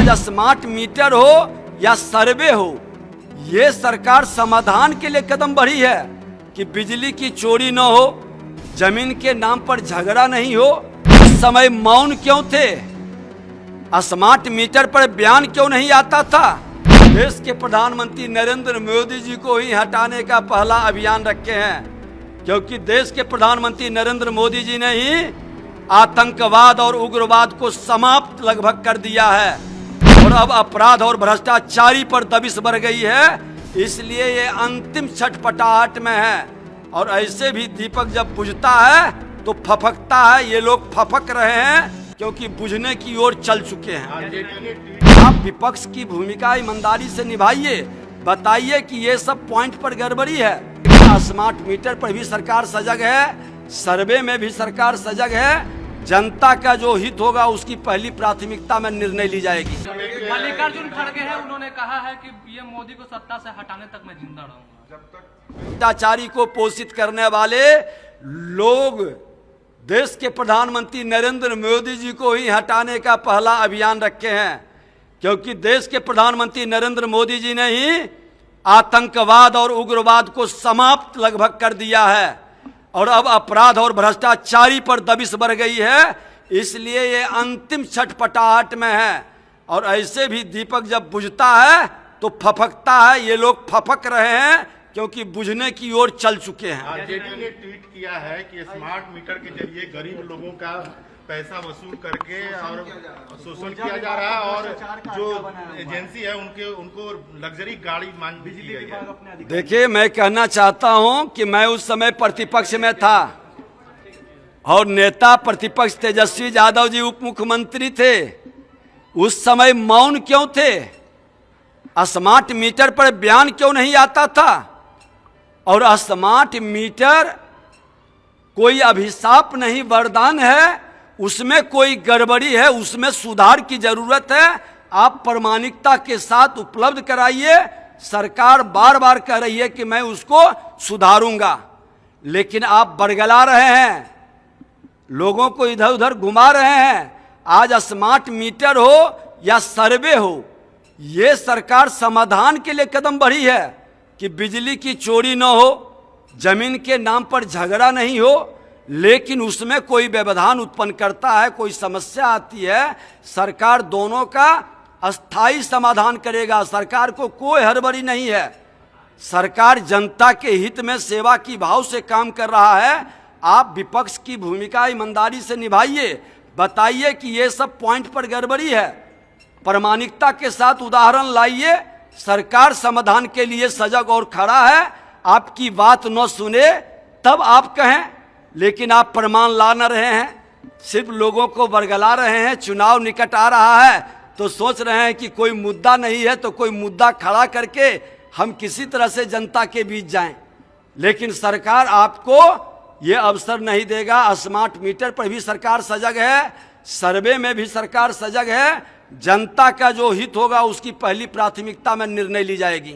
आज smart meter हो या सर्वे हो, ये सरकार समाधान के लिए कदम बढ़ी है कि बिजली की चोरी न हो, जमीन के नाम पर झगड़ा नहीं हो। उस समय मौन क्यों थे? स्मार्ट मीटर पर बयान क्यों नहीं आता था? देश के प्रधानमंत्री नरेंद्र मोदी जी को ही हटाने का पहला अभियान रखे हैं, क्योंकि देश के प्रधानमंत्री नरेंद्र मोदी जी ने ही आतंकवाद और उग्रवाद को समाप्त लगभग कर दिया है और अब अपराध और भ्रष्टाचारी पर दबिश बढ़ गई है। इसलिए ये अंतिम छटपटाहट में है और ऐसे भी दीपक जब बुझता है तो फफकता है। ये लोग फफक रहे हैं क्योंकि बुझने की ओर चल चुके हैं। आप विपक्ष की भूमिका ईमानदारी से निभाइए, बताइए कि ये सब पॉइंट पर गड़बड़ी है। स्मार्ट मीटर पर भी सरकार सजग है, सर्वे में भी सरकार सजग है। जनता का जो हित होगा उसकी पहली प्राथमिकता में निर्णय ली जाएगी। मल्लिकार्जुन खड़गे हैं, उन्होंने कहा है कि पीएम मोदी को सत्ता से हटाने तक मैं जिंदा रहूंगा। जब तक भ्रष्टाचारी को पोषित करने वाले लोग देश के प्रधानमंत्री नरेंद्र मोदी जी को ही हटाने का पहला अभियान रखे हैं, क्योंकि देश के प्रधानमंत्री नरेंद्र मोदी जी ने ही आतंकवाद और उग्रवाद को समाप्त लगभग कर दिया है और अब अपराध और भ्रष्टाचारी पर दबिश बढ़ गई है। इसलिए ये अंतिम छटपटाहट में है और ऐसे भी दीपक जब बुझता है तो फफकता है। ये लोग फफक रहे हैं क्योंकि बुझने की ओर चल चुके हैं। जेटली ने ट्वीट किया है कि स्मार्ट मीटर के जरिए गरीब लोगों का पैसा वसूल करके और शोषण किया जा रहा है और जो एजेंसी है उनको लग्जरी गाड़ी मांग दी गई है। देखिए, मैं कहना चाहता हूं कि मैं उस समय प्रतिपक्ष में था और नेता प्रतिपक्ष तेजस्वी यादव जी उप मुख्यमंत्री थे। उस समय मौन क्यों थे? स्मार्ट मीटर पर बयान क्यों नहीं आता था? और स्मार्ट मीटर कोई अभिशाप नहीं, वरदान है। उसमें कोई गड़बड़ी है, उसमें सुधार की जरूरत है। आप प्रामाणिकता के साथ उपलब्ध कराइए। सरकार बार बार कह रही है कि मैं उसको सुधारूंगा, लेकिन आप बरगला रहे हैं, लोगों को इधर उधर घुमा रहे हैं। आज स्मार्ट मीटर हो या सर्वे हो, ये सरकार समाधान के लिए कदम बढ़ी है कि बिजली की चोरी न हो, जमीन के नाम पर झगड़ा नहीं हो, लेकिन उसमें कोई व्यवधान उत्पन्न करता है, कोई समस्या आती है, सरकार दोनों का अस्थाई समाधान करेगा। सरकार को कोई हड़बड़ी नहीं है। सरकार जनता के हित में सेवा की भाव से काम कर रहा है। आप विपक्ष की भूमिका ईमानदारी से निभाइए, बताइए कि ये सब पॉइंट पर गड़बड़ी है। प्रामाणिकता के साथ उदाहरण लाइए। सरकार समाधान के लिए सजग और खड़ा है। आपकी बात न सुने तब आप कहें, लेकिन आप प्रमाण ला न रहे हैं, सिर्फ लोगों को बरगला रहे हैं। चुनाव निकट आ रहा है तो सोच रहे हैं कि कोई मुद्दा नहीं है तो कोई मुद्दा खड़ा करके हम किसी तरह से जनता के बीच जाएं, लेकिन सरकार आपको ये अवसर नहीं देगा। स्मार्ट मीटर पर भी सरकार सजग है, सर्वे में भी सरकार सजग है। जनता का जो हित होगा उसकी पहली प्राथमिकता में निर्णय ली जाएगी।